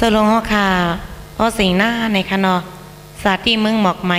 สลงฮอค่ะอ้อสิงหน้าในคณะสาธิเมืองหมอกไหม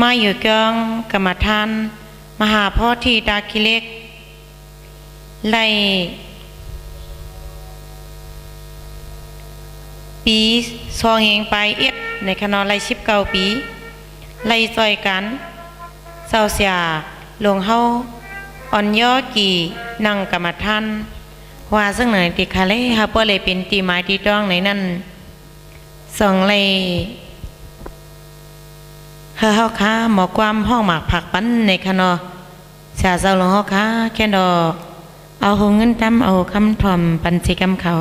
มาอยู่เกองกรรมฐานมหาพ่อที่ตาคิเล็กไล่ปีซองเองไปเอ็ดในคณะไล่19 ปีไล่ซอยกันเศร้าเสียหลวงเฮาอ่อนย่อกี่นั่งกรรมฐานว่าซึ่งไหนติคาเลฮะบ่เลยเป็นตีหมายที่ต้องในนั้นส่งเลยเฮาค้าหมอความห้องหมากผักปั้นในคณะเสียเศร้าหลวงเฮาค้าแค่ดอเอาหงเงินตำเอาคำถ่อมปันสิกรรมเขา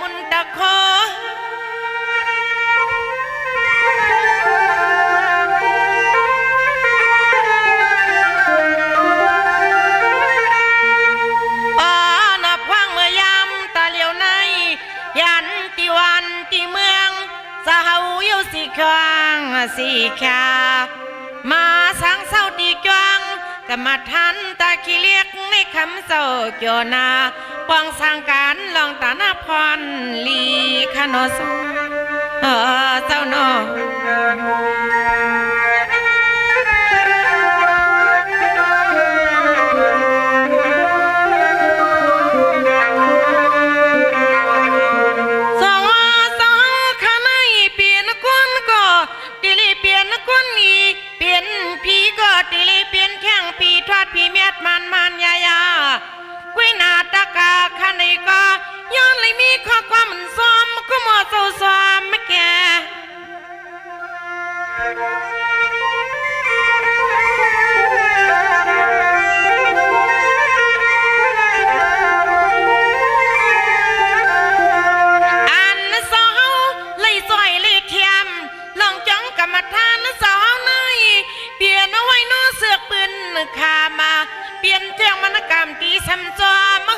มุนตะโคนับว่างเมื่อยามตาเหลียวในยันติวันติเมืองสาวอยู่สีขวางสีแคบมาสังเศร้าดีจวงกรรมฐานตาขี้เลียกในคำเศร้าโยนาปองสังการลองตาหน้าพรลีขนสเจ้าน้องพี่เมียดมันยายากุยนาตะกาคันในก็ย้อนเลยมีข้อความมันซ้อมก็มอโซซ้อมไม่แก่อันสาวเลยซอยเลยเทียมลองจังกรรมฐานสาวในเปลี่ยนเอาไว้น้อเสือกปืนขามาเปลี่ยนเจ้ามันกรรมตีซ้ำจอม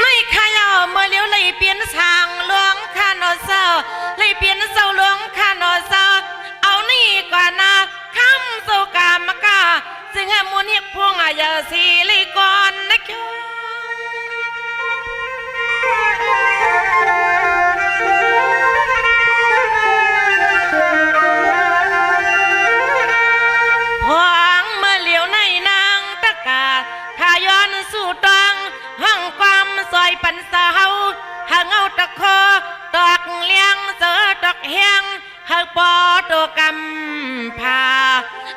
ในขยาวเมื่อเลี้ยวเลยเปลี่ยนทางหลวงข้านอเซอเลยเปลี่ยนเสาหลวงข้านอเซอเอานี่ก่อนนะคำโซกามกาซึ่งมูลเฮียพวงอาญาสีเลยก่อนนะพวงเมื่อเหลียวในนางตะกาขายอนสู่ตังห้องความซอยปันสาวหางเอาตะคอตอกเลี้ยงเสือตอกเฮียงหากปอตัวกำพา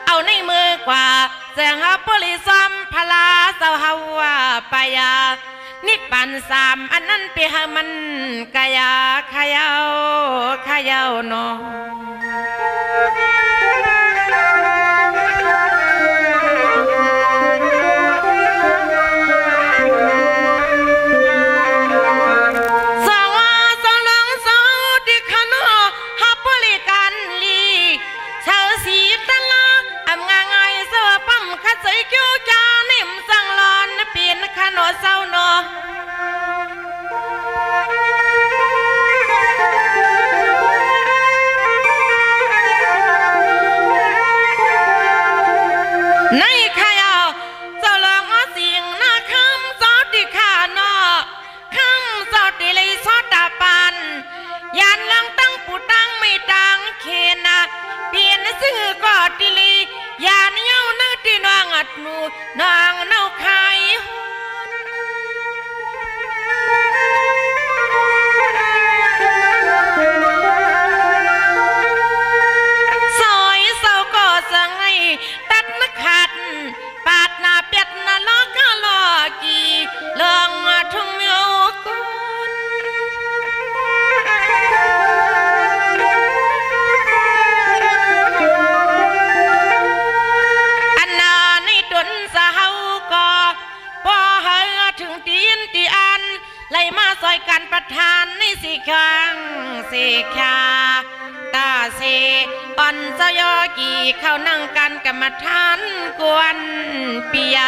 เอาในมือกว่าเสียงเอาปลิซ้ำพลาเสาหัวปายานิปันสามอันนั้นเปียมันกายาขยาวเนาะเศร้าเนาะ ซึ่งก็ติลียานเย้านึกที่นางอัดนูนางเน่าไข่ซอยเศร้าก็สังไงตัดนักขัดปาดหน้าเป็ดน่ะล้อกะล้อกี่เลื่องทุ่งเมียวกุนอันนาในตนสาวก็พอหาถึงตีนตีอันไล่มาซอยกันประทานในสีข้างสีขา ตาเสปันสยอกี่เข้านั่งกันกรรมฐานกวนเปีย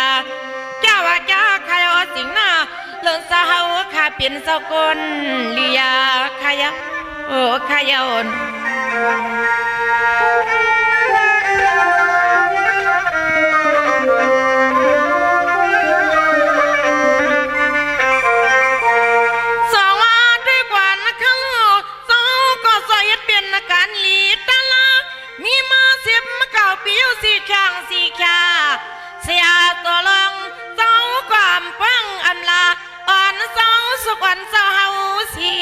เจ้าว่าจ้าใครเอาสิ่งหน้าเลินสาวข้าเปลี่ยนสกุลเลียขยะโอ้ขยะอ่อนการหลีตะลามีมา10 เก้าปีสีข้างสีขาเสียตัวลงเจ้าความฟังอำลาอ่อนเจ้าสุขวันเจ้าเฮาสี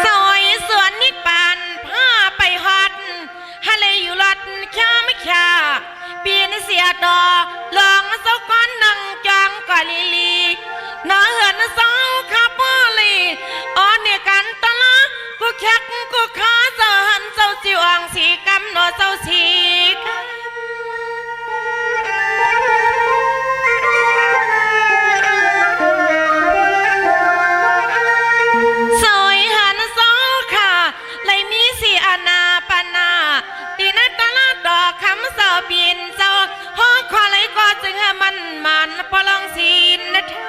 ซอยสวนนิปานผ้าไปฮอดฮะเลยอยู่รถข้าไม่ข้าปีนเสียดอลองเสาก้อนนังจังกะลีลีน้าเหินเสาข้าป้อลีอ่อนเนี่ยกันตะละกูแคกกูขาเจ้าหันเจ้าสิวอังสีกำนอเจ้าสีกำซอยหันเสาค่ะเลยมีสีอนาปนาตีนัตละดอกคำเสาปีนเจ้าห้องขอเลยก็จึงมันพอลองสีนะเธอ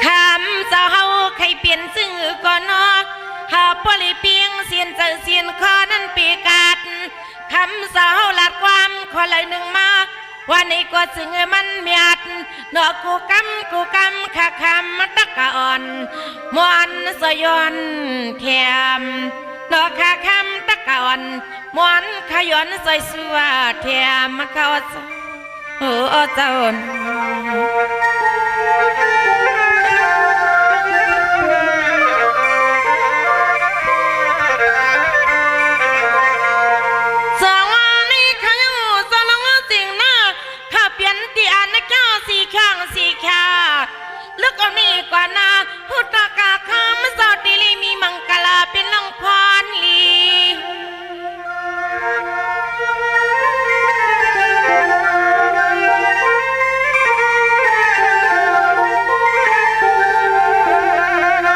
คำเจ้าเฮาใครเปลี่ยนซึ่งก่อนเนาะหาปลิเปียงเสียนเจ้าเสียนคอนั้นปีกาดคำเจ้าเฮาหลัดความขอเลยหนึ่งมาวันนี้ก็ซึ่งมันเมียดเนาะกูกำข้าคำตะกะอ่อนมวนสยอนแถมเนาะข้าคำตะกะอ่อนมวนขย้อนใส่เสื้อแถมเขาโอ้เจ้าสีขาลึกเอานี่กว่านาพุทธกาคามสอดิลีมีมังกลาเป็นลังพรลี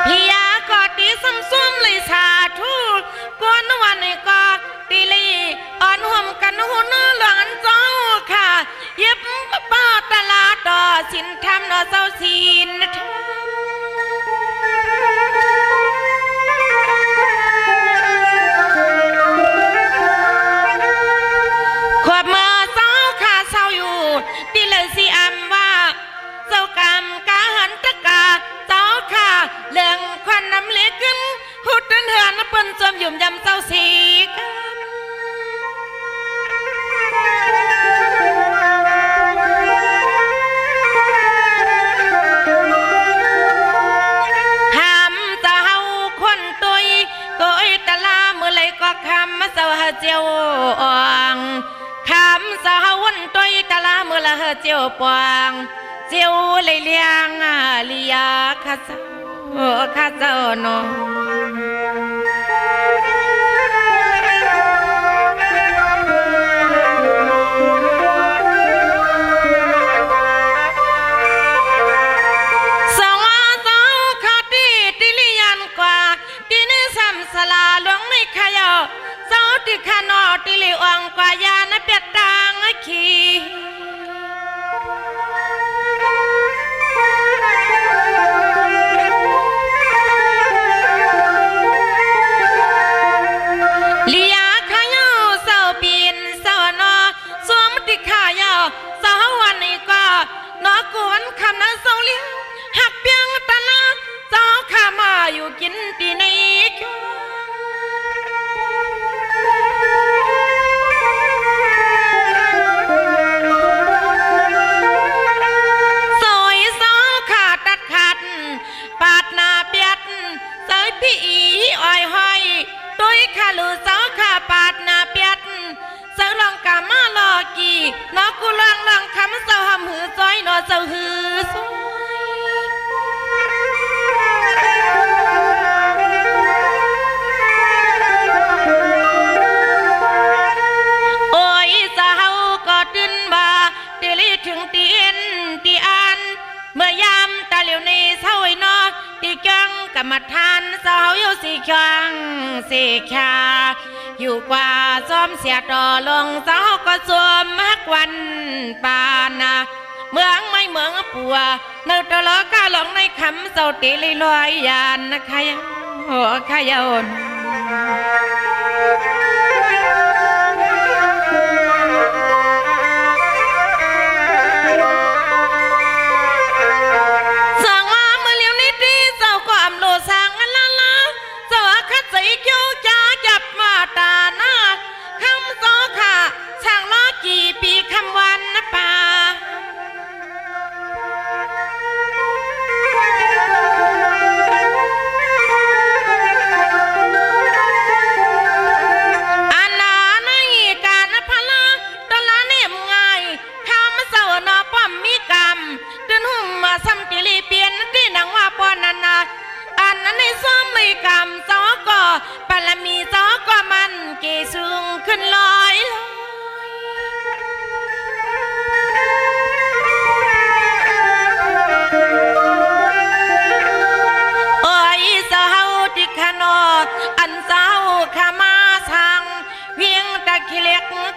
พี่ยากอดดีซ้ำๆเลยสาธุกวนวันนี้ก็ดิลีอ่อนห่วมกันหุ่นหลานเจ้าค่ะเย็บป้าตลาดต่อสินทำนอเจ้าสินทำขวบมือเจ้าข้าเศร้าอยู่ที่เลยสิอำว่าเจ้ากรรมกาหันตะกาเจ้าข้าเรื่องควันน้ำเล็กขึ้นหุดเดินเหือนเปิ้นจมยุ่มยำเจ้าสีคำสาวเจียวอ่างคำสาววันตัวตะลาเมื่อละเจียวปางเจียวเลยเลี้ยงเลียข้าเจ้าโนสาวสาวขาดีติลิยันกว่าตินิสัมสลาหลวงไม่ขยอเจ้าติขานอติลิวังกว่ายานเปียตางขี เจ้าหือสวยโอ้ยสาวก็ตื่นบ่าตีลีถึงตีเอ็นตีอันเมื่อยามตาเหลียวในเศร้าไอ้นอตีจังกรรมฐานสาวอยู่สีเขียงสีขยาอยู่กว่าซ้อมเสียต่อลงสาวก็สวมมักวันปานาเมืองไม่เมืองปัวเนื้อตะลอกาลงในคำเศร้าตีลีลอยยานนะขยหัวขยอน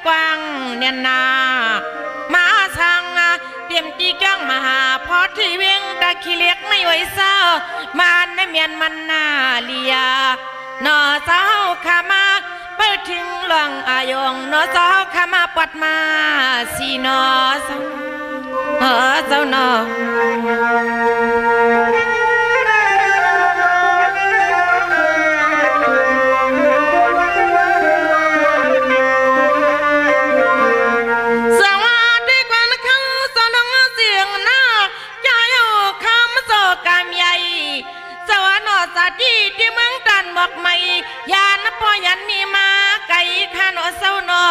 กวางเนี่ยนามาสังเตรียมตีกังมหาพอที่เวียงตะขี้เล็กไม่ไหวเศร้ามันไม่เมียนมันนาเลียนอสาวขามาไปถึงหลวงอายงนอสาวขามาปัดมาสีนอสาวเจ้านอที่เมืองตันบอกไม่ยานพ่อยันมีมาไก่ข้านอเศร้านอ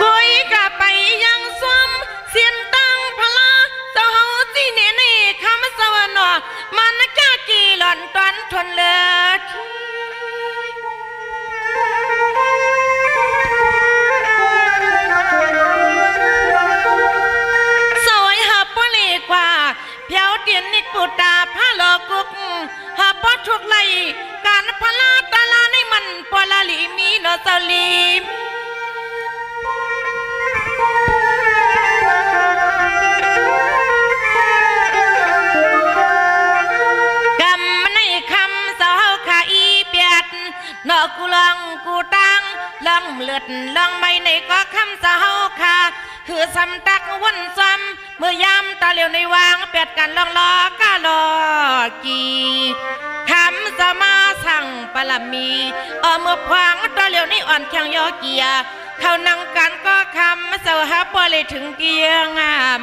กุยกะไปยังซ้อมเสียนตั้งพลาเจ้าเฮาสิเนเน่คำสวรรค์มันจ้าจีหล่อนตันทนเลิศเพียวเตียนนิปุตาพาโลกุกหาปอทุกไลการพลาตาลาในมันปลาลีมีนอสลีกำในคำสาวขาอีเปียดนอกูลังกูตังลังเลือดลังไม่ในก็คำสาวขาคือสำตักวันซ้ำเมื่อยามตาเหลียวในวางเปียดกันลองล้อกาลอกีคำสมาสั่งปลามีเมื่อพวางตาเหลียวในอ่อนเคียงยอเกียเขานั่งกันก็คำเสาหาปอเลยถึงเกียง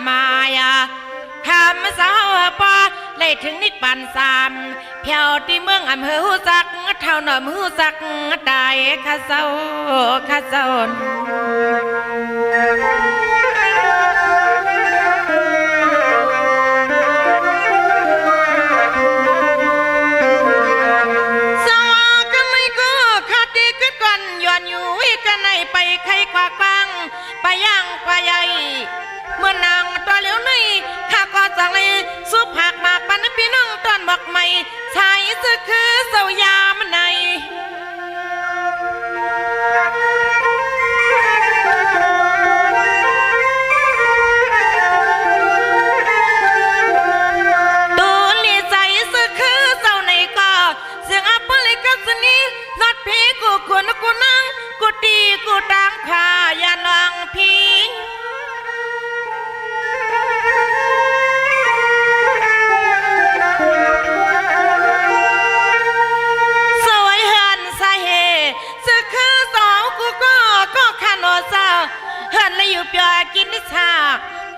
มายาคำเสาปอเลยถึงนิดปันสามเพียวที่เมืองอำเภอหูสักเท่าหน่อมหูสักตายข้าเศร้าข้าเศร้าไปใครกว่ากลางไปย่างไปใหญ่เมื่อนางตัวเหลียวในข้าก็สั่งเลยสุภาคมากปันพี่น้องตอนบอกใหม่ชายสึกคือเสายามในตัวเลี้ยใจสึกคือเสาในก็เสียงอัปเลยกัสนีนัดพี่กูควรกูนั่งกูตีกูตังขายาลังพิงสวยหันสาเหสึกคือสองกูก็ขานอซาหันเลยอยู่เปียกินนิชา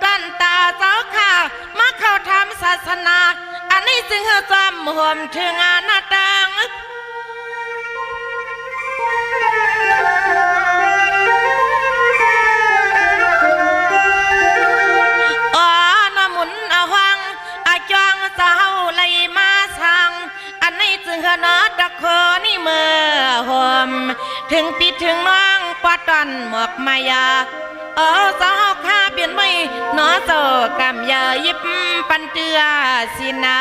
ตันตาเจ้าค่ะมาเข้าทำศาสนาอันนี้จึงเฮือจำห่วมถึงอาณาตัง ถึงปีถึงน้องปอดอนหมอกมายาสาวข้าเปลี่ยนไม่หนอโซกำยายิบปันเตือสินา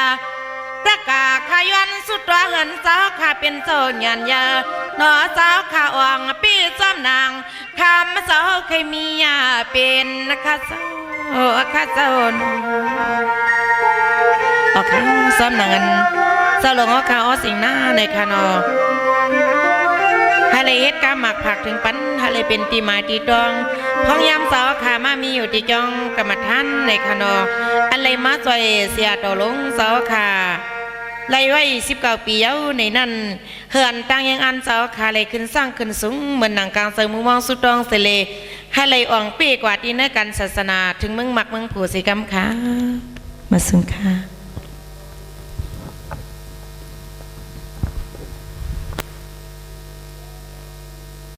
ตะกาขยันสุดตัวหันสาวข้าเป็นโซยันยาหนอสาวข้าอ่องปีซ้ำนางคำสาวเคยมียาเป็นนะคะสาวข้าเจ้าค่ะซ้ำนางสาวหลงข้าสิ่งหน้าในคานอฮาเลยเฮ็ดกาหมักผักถึงปันฮาเลยเป็นตีมาตีตองพ้องยามสาวขามามีอยู่ที่จองกรรมฐานในคานออันเลยมาจอยเสียต่อลงสาวขาไล่ไว้19 ปีเอาในนั้นเฮือนตั้งยังอันสาวขาเลยขึ้นสร้างขึ้นสูงเหมือนหนังกลางเสมุมองสุดตองเสเลให้เลยอ่องปีกว่าที่เนื้อกันศาสนาถึงมึงมักมึงผูสิกรรมค่ะมาซึ่งค่ะ